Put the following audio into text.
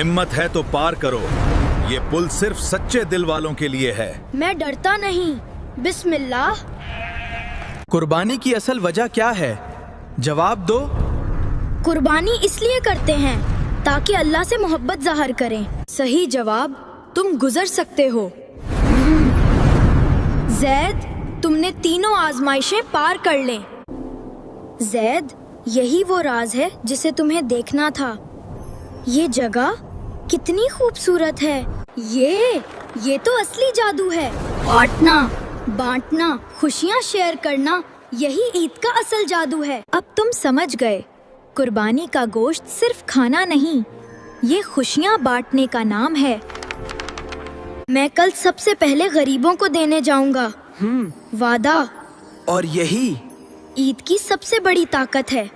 हिम्मत है तो पार करो, ये पुल सिर्फ सच्चे दिल वालों के लिए है। मैं डरता नहीं, बिस्मिल्लाह। कुर्बानी की असल वजह क्या है? जवाब दो। कुर्बानी इसलिए करते हैं ताकि अल्लाह से मोहब्बत ज़ाहिर करें। सही जवाब, तुम गुजर सकते हो। जैद, तुमने तीनों आजमाइशें पार कर लें। जैद, यही वो राज है जिसे तुम्हें देखना था। ये जगह कितनी खूबसूरत है। ये तो असली जादू है। बांटना, खुशियाँ शेयर करना, यही ईद का असल जादू है। अब तुम समझ गए, कुर्बानी का गोश्त सिर्फ खाना नहीं, ये खुशियाँ बांटने का नाम है। मैं कल सबसे पहले गरीबों को देने जाऊंगा। वादा। और यही ईद की सबसे बड़ी ताकत है।